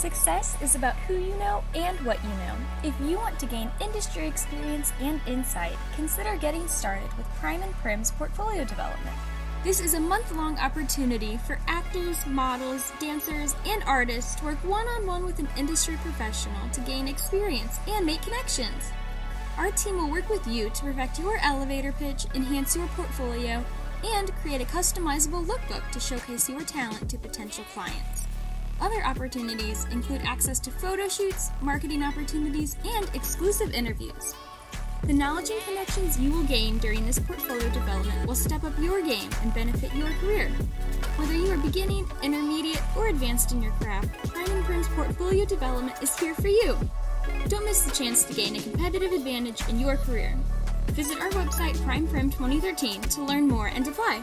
Success is about who you know and what you know. If you want to gain industry experience and insight, consider getting started with Prim and Prim's portfolio development. This is a month-long opportunity for actors, models, dancers, and artists to work one-on-one with an industry professional to gain experience and make connections. Our team will work with you to perfect your elevator pitch, enhance your portfolio, and create a customizable lookbook to showcase your talent to potential clients. Other opportunities include access to photo shoots, marketing opportunities, and exclusive interviews. The knowledge and connections you will gain during this portfolio development will step up your game and benefit your career. Whether you are beginning, intermediate, or advanced in your craft, Prim and Prim's portfolio development is here for you. Don't miss the chance to gain a competitive advantage in your career. Visit our website, PrimPrim 2013, to learn more and apply.